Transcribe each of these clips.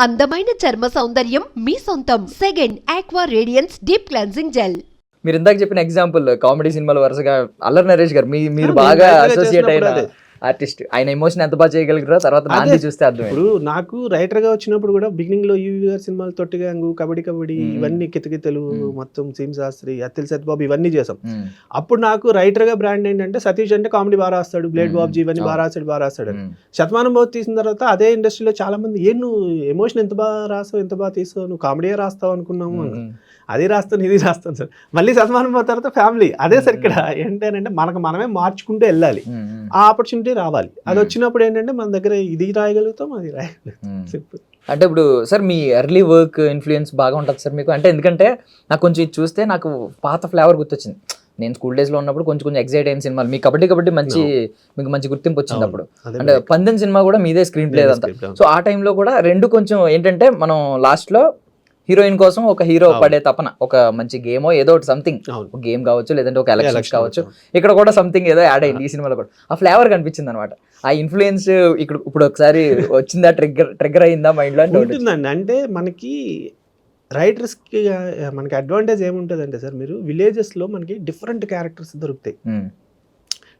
అందమైన చర్మ సౌందర్యం మీ సొంతం. Second aqua radiance deep cleansing gel. మీరు ఇందాక చెప్పిన ఎగ్జాంపుల్ కామెడీ సినిమాలు వరుసగా అల్లరి నరేష్ గారు మీరు బాగా అసోసియేట్ అయిన ఆర్టిస్ట్, ఆయన ఎమోషన్ ఎంత బాగా చేయగలిగారో తర్వాత నాంది చూస్తే అర్థం. ఇప్పుడు నాకు రైటర్ గా వచ్చినప్పుడు కూడా బిగినింగ్ లో యూవి గారి సినిమాలు తొట్టిగాంగు, కబడ్డీ కబడ్డీ, ఇవన్నీ కితకితలు, మొత్తం సీమ్ శాస్త్రి, అత్తిల్ సత్యబాబు ఇవన్నీ చేసాం. అప్పుడు నాకు రైటర్ గా బ్రాండ్ ఏంటంటే సతీష్ అంటే కామెడీ బాగా రాస్తాడు, బ్లేడ్ బాబ్జీ ఇవన్నీ బాగా రాస్తాడు అని. శతమానం భవతి తీసిన తర్వాత అదే ఇండస్ట్రీలో చాలా మంది నువ్వు ఎమోషన్ ఎంత బాగా రాస్తావు, ఎంత బాగా తీస్తావు, నువ్వు కామెడీయే రాస్తావు అనుకున్నాము. అది రాస్తాను ఇది రాస్తాను సార్. మళ్ళీ శతమానం భవతి తర్వాత ఫ్యామిలీ. అదే సార్ ఇక్కడ ఏంటంటే మనకు మనమే మార్చుకుంటూ వెళ్ళాలి, ఆ ఆపర్చునిటీ రావాలి. అది వచ్చినప్పుడు ఏంటంటే మన దగ్గర ఇది రాయగలుగుతాం, అది రాయగలుగుతాం. అంటే ఇప్పుడు సార్ మీ ఎర్లీ వర్క్ ఇన్ఫ్లుయెన్స్ బాగా ఉంటుంది సార్ మీకు? అంటే ఎందుకంటే నాకు కొంచెం ఇది చూస్తే నాకు పాత ఫ్లేవర్ గుర్తొచ్చింది. నేను స్కూల్ డేస్ లో ఉన్నప్పుడు కొంచెం ఎగ్జైట్ అయిన సినిమాలు మీ కబడ్డీ మీకు మంచి గుర్తింపు వచ్చింది అప్పుడు. అంటే పందెం సినిమా కూడా మీదే స్క్రీన్ ప్లే అంతా. సో ఆ టైంలో కూడా రెండు కొంచెం ఏంటంటే మనం లాస్ట్ లో హీరోయిన్ కోసం ఒక హీరో పడే తపన, ఒక మంచి గేమో ఏదో ఒకటి సంథింగ్, ఒక గేమ్ కావచ్చు లేదంటే ఒక ఎలక్షన్స్ కావచ్చు, ఇక్కడ కూడా సంథింగ్ ఏదో యాడ్ అయింది ఈ సినిమాలో కూడా. ఆ ఫ్లేవర్ కనిపించింది అనమాట. ఆ ఇన్ఫ్లుయెన్స్ ఇప్పుడు ఒకసారి వచ్చిందా, ట్రిగ్గర్ అయిందా మైండ్ లో? ఉంటుందండి. అంటే మనకి రైటర్స్కి మనకి అడ్వాంటేజ్ ఏముంటుందంటే సార్, మీరు విలేజెస్లో మనకి డిఫరెంట్ క్యారెక్టర్స్ దొరుకుతాయి,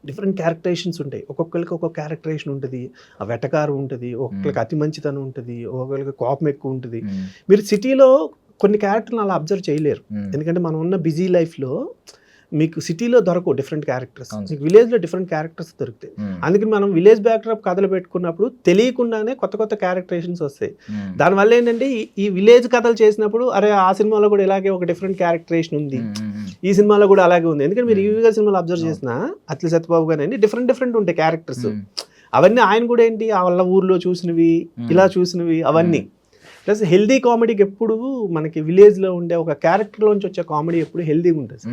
డిఫరెంట్ క్యారెక్టరేషన్స్ ఉంటాయి. ఒక్కొక్కరికి ఒక్కొక్క క్యారెక్టరేషన్ ఉంటుంది. ఆ వెటకారం ఉంటుంది, ఒక్కొక్కరికి అతి మంచితనం ఉంటుంది, ఒక్కొక్కరికి కోపం ఎక్కువ ఉంటుంది. మీరు సిటీలో కొన్ని క్యారెక్టర్లు అలా అబ్జర్వ్ చేయలేరు, ఎందుకంటే మనం ఉన్న బిజీ లైఫ్లో మీకు సిటీలో దొరకవు డిఫరెంట్ క్యారెక్టర్స్, మీకు విలేజ్లో డిఫరెంట్ క్యారెక్టర్స్ దొరుకుతాయి. అందుకని మనం విలేజ్ బ్యాక్డ్రాప్ కథలు పెట్టుకున్నప్పుడు తెలియకుండానే కొత్త కొత్త క్యారెక్టరేషన్స్ వస్తాయి. దానివల్ల ఏంటంటే ఈ విలేజ్ కథలు చేసినప్పుడు అరే ఆ సినిమాలో కూడా ఇలాగే ఒక డిఫరెంట్ క్యారెక్టరేషన్ ఉంది, ఈ సినిమాలో కూడా అలాగే ఉంది. ఎందుకంటే మీరు యూవి గారి సినిమాలో అబ్జర్వ్ చేసిన అత్తిల్ సత్యబాబు గారు డిఫరెంట్ ఉంటాయి క్యారెక్టర్స్. అవన్నీ ఆయన కూడా ఏంటి వాళ్ళ ఊర్లో చూసినవి, ఇలా చూసినవి అవన్నీ. ప్లస్ హెల్దీ కామెడీకి ఎప్పుడు మనకి విలేజ్లో ఉండే ఒక క్యారెక్టర్లోంచి వచ్చే కామెడీ ఎప్పుడు హెల్దీగా ఉంటుంది.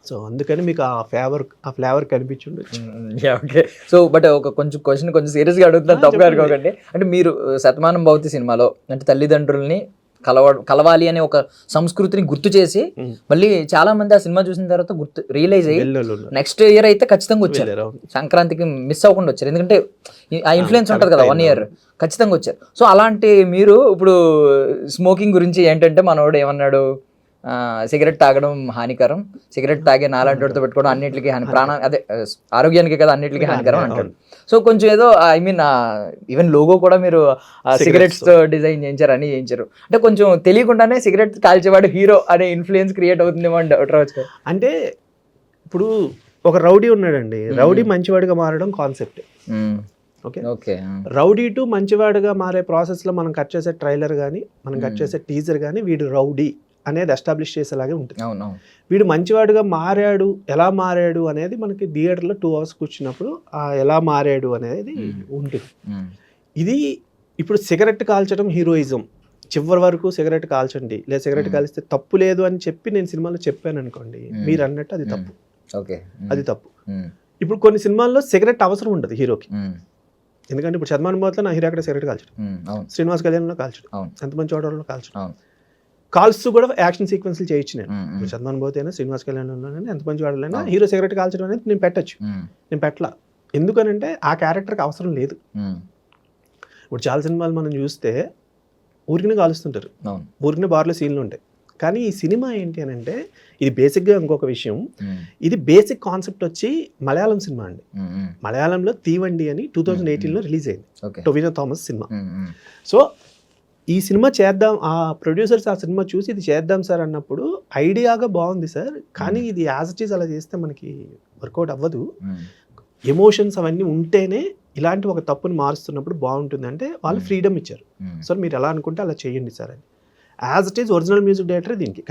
సో అందుకని మీకు ఆ ఫ్లేవర్ కనిపించుండొచ్చు. ఓకే. సో బట్ ఒక కొంచెం సీరియస్గా అడుగుతున్నారు, తప్పుగా అనుకోకండి. అంటే మీరు శతమానం భవతి సినిమాలో అంటే తల్లిదండ్రుల్ని కలవాలి అనే ఒక సంస్కృతిని గుర్తు చేసి మళ్ళీ చాలా మంది ఆ సినిమా చూసిన తర్వాత రియలైజ్ అయ్యి నెక్స్ట్ ఇయర్ అయితే ఖచ్చితంగా వచ్చారు, సంక్రాంతికి మిస్ అవ్వకుండా వచ్చారు. ఎందుకంటే ఆ ఇన్ఫ్లుయెన్స్ ఉంటుంది కదా, 1 year ఖచ్చితంగా వచ్చారు. సో అలాంటి మీరు ఇప్పుడు స్మోకింగ్ గురించి ఏంటంటే మనోడు ఏమన్నాడు, సిగరెట్ తాగడం హానికరం, సిగరెట్ తాగే నాలాంటితో పెట్టుకోవడం అన్నింటికి అదే ఆరోగ్యానికి కదా అన్నింటికి హానికరం అంటాడు. సో కొంచెం ఏదో ఐ మీన్ ఈవెన్ లోగో కూడా మీరు సిగరెట్స్ తో డిజైన్ చేయించారు, అని చేయించారు. అంటే కొంచెం తెలియకుండానే సిగరెట్ కాల్చేవాడు హీరో అనే ఇన్ఫ్లుయెన్స్ క్రియేట్ అవుతుందేమో అంటే. అంటే ఇప్పుడు ఒక రౌడీ ఉన్నాడండి, రౌడీ మంచివాడిగా మారడం కాన్సెప్ట్. ఓకే, రౌడీ టు మంచివాడిగా మారే ప్రాసెస్లో మనం కట్ చేసే ట్రైలర్ కానీ మనం కట్ చేసే టీజర్ కానీ వీడు రౌడీ అనేది ఎస్టాబ్లిష్ చేసేలాగే ఉంటుంది. వీడు మంచివాడుగా మారాడు, ఎలా మారాడు అనేది మనకి థియేటర్లో 2 hours కూర్చున్నప్పుడు ఎలా మారాడు అనేది ఉంటుంది. ఇది ఇప్పుడు సిగరెట్ కాల్చడం హీరోయిజం, చివరి వరకు సిగరెట్ కాల్చండి, లేదా సిగరెట్ కాల్చితే తప్పు లేదు అని చెప్పి నేను సినిమాలో చెప్పాను అనుకోండి, మీరు అన్నట్టు అది తప్పు. అది తప్పు. ఇప్పుడు కొన్ని సినిమాల్లో సిగరెట్ అవసరం ఉండదు హీరోకి, ఎందుకంటే ఇప్పుడు శతమానం భవతిలో నా హీరో అక్కడ సిగరెట్ కాల్చడం, శ్రీనివాస్ కళ్యాణ్లో కాల్చడం, ఎంతమంది చోటలో కాల్చడం, కాల్స్తూ కూడా యాక్షన్ సీక్వెన్స్లు చేయొచ్చు. నేను శతమానం భవతి అయినా శ్రీనివాస్ కళ్యాణ్లో ఎంత మంచి వాడలైనా హీరో సిగరెట్ కాల్చడం అనేది నేను పెట్టచ్చు, నేను పెట్టలా. ఎందుకనంటే ఆ క్యారెక్టర్కి అవసరం లేదు. ఇప్పుడు చాలా సినిమాలు మనం చూస్తే ఊరికినే కాలుస్తుంటారు, ఊరికినే బార్లో సీన్లు ఉంటాయి. కానీ ఈ సినిమా ఏంటి అని అంటే ఇది బేసిక్గా ఇంకొక విషయం, ఇది బేసిక్ కాన్సెప్ట్ వచ్చి మలయాళం సినిమా అండి. మలయాళంలో తీవండి అని 2018లో రిలీజ్ అయింది, టొవినో థామస్ సినిమా. సో ఈ సినిమా చేద్దాం, ఆ ప్రొడ్యూసర్స్ ఆ సినిమా చూసి ఇది చేద్దాం సార్ అన్నప్పుడు ఐడియాగా బాగుంది సార్, కానీ ఇది యాజ్ ఇట్ ఈజ్ అలా చేస్తే మనకి వర్కౌట్ అవ్వదు, ఎమోషన్స్ అవన్నీ ఉంటేనే ఇలాంటి ఒక తప్పుని మారుస్తున్నప్పుడు బాగుంటుంది అంటే వాళ్ళు ఫ్రీడమ్ ఇచ్చారు. సార్ మీరు ఎలా అనుకుంటే అలా చేయండి సార్ అని. As it is original music director దీనికి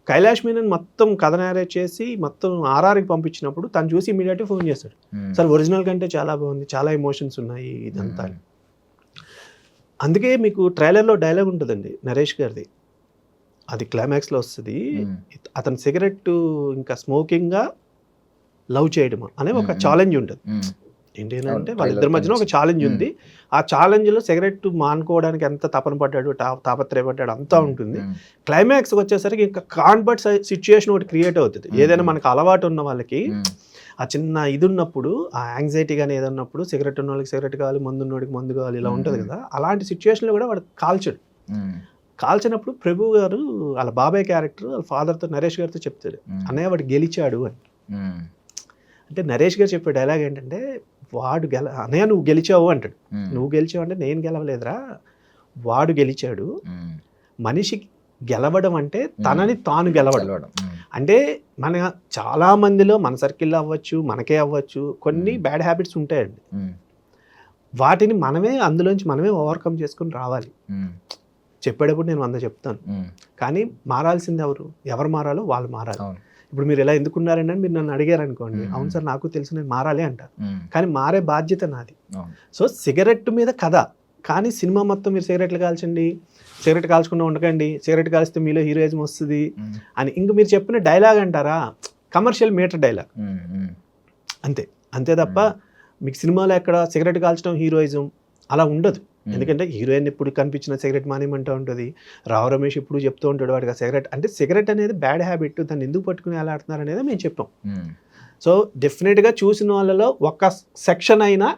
కైలాష్ మీనన్ మొత్తం కథ నేరేట్ చేసి మొత్తం RRకి పంపించినప్పుడు తను చూసి ఇమీడియట్గా ఫోన్ చేశాడు, సార్ ఒరిజినల్ కంటే చాలా బాగుంది, చాలా ఎమోషన్స్ ఉన్నాయి ఇదంతా. అందుకే మీకు ట్రైలర్లో డైలాగ్ ఉంటుందండి నరేష్ గారిది, అది క్లైమాక్స్లో వస్తుంది, అతను సిగరెట్ ఇంకా స్మోకింగ్గా లవ్ చేయడం అనే ఒక ఛాలెంజ్ ఉంటుంది. ఏంటంటే వాళ్ళిద్దరి మధ్యన ఒక ఛాలెంజ్ ఉంది, ఆ ఛాలెంజ్లో సిగరెట్ మానుకోవడానికి ఎంత తపన పడ్డాడు, తాపత్రయపడ్డాడు అంతా ఉంటుంది. క్లైమాక్స్కి వచ్చేసరికి ఇంకా కాన్వర్ట్ సిచ్యుయేషన్ ఒకటి క్రియేట్ అవుతుంది. ఏదైనా మనకు అలవాటు ఉన్న వాళ్ళకి ఆ చిన్న ఇది ఉన్నప్పుడు, ఆ యాంగ్జైటీ కానీ ఏదన్నప్పుడు సిగరెట్ ఉన్న వాళ్ళకి సిగరెట్ కావాలి, మందు ఉన్నోడికి మందు కావాలి, ఇలా ఉంటుంది కదా. అలాంటి సిచ్యువేషన్లో కూడా వాడు కాల్చడు. కాల్చినప్పుడు ప్రభు గారు వాళ్ళ బాబాయ్ క్యారెక్టర్ వాళ్ళ ఫాదర్తో నరేష్ గారితో చెప్తాడు, అన్నయ్య వాడు గెలిచాడు అని. అంటే నరేష్ గారు చెప్పే డైలాగ్ ఏంటంటే, వాడు అన్నయ్య నువ్వు గెలిచావు అంటాడు. నువ్వు గెలిచావు అంటే నేను గెలవలేదురా, వాడు గెలిచాడు. మనిషి గెలవడం అంటే తనని తాను గెలవడం. అంటే మన చాలా మందిలో మన సర్కిల్లో అవ్వచ్చు, మనకే అవ్వచ్చు, కొన్ని బ్యాడ్ హ్యాబిట్స్ ఉంటాయండి. వాటిని అందులోంచి మనమే ఓవర్కమ్ చేసుకుని రావాలి. చెప్పేటప్పుడు నేను 100 చెప్తాను, కానీ మారాల్సింది ఎవరు మారాలో వాళ్ళు మారాలి. ఇప్పుడు మీరు ఇలా ఎందుకున్నారండి అని మీరు నన్ను అడిగారు అనుకోండి, అవును సార్ నాకు తెలుసు నేను మారాలి అంటారు, కానీ మారే బాధ్యత నాది. సో సిగరెట్ మీద కథ, కానీ సినిమా మొత్తం మీరు సిగరెట్లు కాల్చండి, సిగరెట్ కాల్చకుండా ఉండకండి, సిగరెట్ కాల్స్తే మీలో హీరోయిజం వస్తుంది అని ఇంక మీరు చెప్పిన డైలాగ్ అంటారా, కమర్షియల్ మీటర్ డైలాగ్ అంతే తప్ప మీకు సినిమాలో ఎక్కడ సిగరెట్ కాల్చడం హీరోయిజం అలా ఉండదు. ఎందుకంటే హీరోయిన్ ఎప్పుడు కనిపించిన సిగరెట్ మానేమంటూ ఉంటుంది, రావు రమేష్ ఇప్పుడు చెప్తూ ఉంటాడు వాడికి సిగరెట్ అంటే సిగరెట్ అనేది బ్యాడ్ హ్యాబిట్, దాన్ని ఎందుకు పట్టుకుని ఎలా ఆడుతున్నారు అనేది మేము చెప్పాం. సో డెఫినెట్గా చూసిన వాళ్ళలో ఒక సెక్షన్ అయినా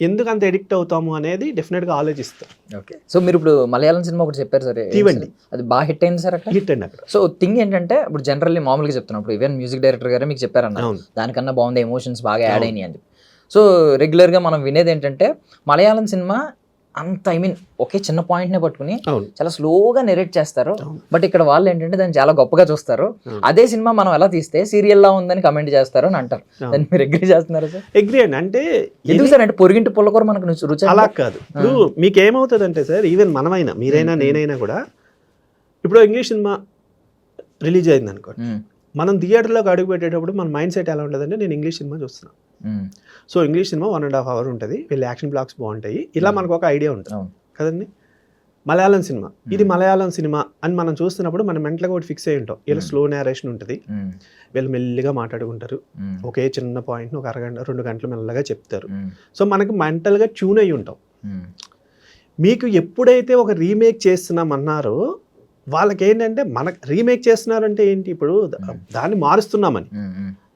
ఎందుకు అంత ఎడిక్ట్ అవుతాము అనేది డెఫినెట్గా ఆలోచిస్తాం. ఓకే, సో మీరు ఇప్పుడు మలయాళం సినిమా ఒకటి చెప్పారు సార్, తీవండి, అది బాగా హిట్ అయింది సార్, హిట్ అండి అక్కడ. సో థింగ్ ఏంటంటే ఇప్పుడు జనరల్లీ మామూలుగా చెప్తున్నాం, ఇప్పుడు ఈవెన్ మ్యూజిక్ డైరెక్టర్ గారే మీకు చెప్పారన్న దానికన్నా బాగుంది, ఎమోషన్స్ బాగా యాడ్ అయినాయి అని. సో రెగ్యులర్గా మనం వినేది ఏంటంటే మలయాళం సినిమా అంత ఒకే చిన్న పాయింట్నే పట్టుకుని చాలా స్లోగా నెరేట్ చేస్తారు, బట్ ఇక్కడ వాళ్ళు ఏంటంటే దాన్ని చాలా గొప్పగా చూస్తారు. అదే సినిమా మనం ఎలా తీస్తే సీరియల్ లా ఉందని కమెంట్ చేస్తారు అని అంటారు. దాన్ని మీరు అగ్రీ చేస్తున్నారు సార్? అగ్రీ అండి. అంటే ఎందుకు సార్ అంటే పొరిగింటి పుల్లకూర మనకు రుచి అలా కాదు. ఇప్పుడు మీకు ఏమవుతుంది అంటే సార్, ఈవెన్ మనమైనా మీరైనా నేనైనా కూడా ఇప్పుడు ఇంగ్లీష్ సినిమా రిలీజ్ అయింది అనుకోండి, మనం థియేటర్లోకి అడుగు పెట్టేటప్పుడు మన మైండ్ సెట్ ఎలా ఉంటుందంటే నేను ఇంగ్లీష్ సినిమా చూస్తున్నాను, సో ఇంగ్లీష్ సినిమా 1.5 hours ఉంటుంది, వీళ్ళు యాక్షన్ బ్లాక్స్ బాగుంటాయి, ఇలా మనకు ఒక ఐడియా ఉంటుంది కదండి. మలయాళం సినిమా, ఇది మలయాళం సినిమా అని మనం చూస్తున్నప్పుడు మనం మెంటల్గా ఒకటి ఫిక్స్ అయ్యి ఉంటాం, వీళ్ళు స్లో నేరేషన్ ఉంటుంది, వీళ్ళు మెల్లిగా మాట్లాడుకుంటారు, ఒకే చిన్న పాయింట్ని ఒక అరగంట 2 గంటలు మెల్లగా చెప్తారు. సో మనకి మెంటల్గా ట్యూన్ అయ్యి ఉంటాం. మీకు ఎప్పుడైతే ఒక రీమేక్ చేస్తున్నామన్నారో వాళ్ళకి ఏంటంటే మనకు రీమేక్ చేస్తున్నారంటే ఏంటి, ఇప్పుడు దాన్ని మారుస్తున్నామని.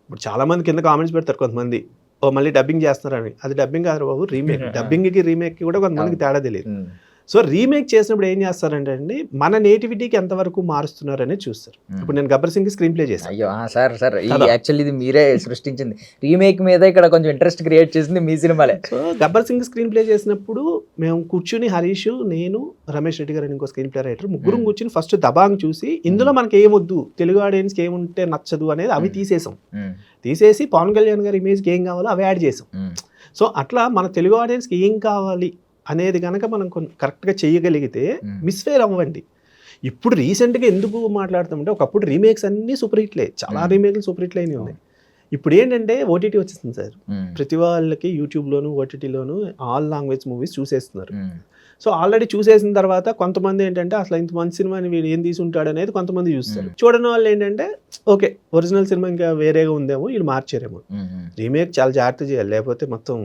ఇప్పుడు చాలా మంది కింద కామెంట్స్ పెడతారు కొంతమంది, మళ్ళీ డబ్బింగ్ చేస్తున్నారని. అది డబ్బింగ్ కాదు బాబు, రీమేక్. డబ్బింగ్కి రీమేక్కి కూడా కొంతమందికి తేడా తెలియదు. సో రీమేక్ చేసినప్పుడు ఏం చేస్తారంటే అండి, మన నేటివిటీకి ఎంతవరకు మారుస్తున్నారు అనేది చూస్తారు. ఇప్పుడు నేను గబ్బర్ సింగ్ స్క్రీన్ ప్లే చేశాను. అయ్యో సార్ సార్ యాక్చువల్లీ ఇది మీరే సృష్టించింది, రీమేక్ మీద ఇక్కడ కొంచెం ఇంట్రెస్ట్ క్రియేట్ చేసింది మీ సినిమాలే. So Gabbar Singh screen play చేసినప్పుడు మేము కూర్చుని, హరీష్, నేను, రమేష్ రెడ్డి గారు ఇంకో స్క్రీన్ ప్లే రైటర్, ముగ్గురు కూర్చుని ఫస్ట్ దబాంగ్ చూసి ఇందులో మనకి ఏమొద్దు, తెలుగు ఆడియన్స్కి ఏముంటే నచ్చదు అనేది అవి తీసేసి పవన్ కళ్యాణ్ గారి ఇమేజ్కి ఏం కావాలో అవి యాడ్ చేసాం. సో అట్లా మన తెలుగు ఆడియన్స్కి ఏం కావాలి అనేది కనుక మనం కరెక్ట్గా చేయగలిగితే మిస్ఫేర్ అవ్వండి. ఇప్పుడు రీసెంట్గా ఎందుకు మాట్లాడుతామంటే, ఒకప్పుడు రీమేక్స్ అన్నీ సూపర్ హిట్లే, చాలా రీమేక్లు సూపర్ హిట్లు అయినవి ఉన్నాయి. ఇప్పుడు ఏంటంటే ఓటీటీ వచ్చేస్తుంది సార్, ప్రతి వాళ్ళకి యూట్యూబ్లోను ఓటీటీలోను ఆల్ లాంగ్వేజ్ మూవీస్ చూసేస్తున్నారు. సో ఆల్రెడీ చూసేసిన తర్వాత కొంతమంది ఏంటంటే అసలు ఇంత మంచి సినిమాని వీడు ఏం తీసుంటాడు అనేది కొంతమంది చూస్తారు. చూడని వాళ్ళు ఏంటంటే ఓకే ఒరిజినల్ సినిమా ఇంకా వేరేగా ఉందేమో, వీళ్ళు మార్చారేమో. రీమేక్ చాలా జాగ్రత్త చేయాలి, లేకపోతే మొత్తం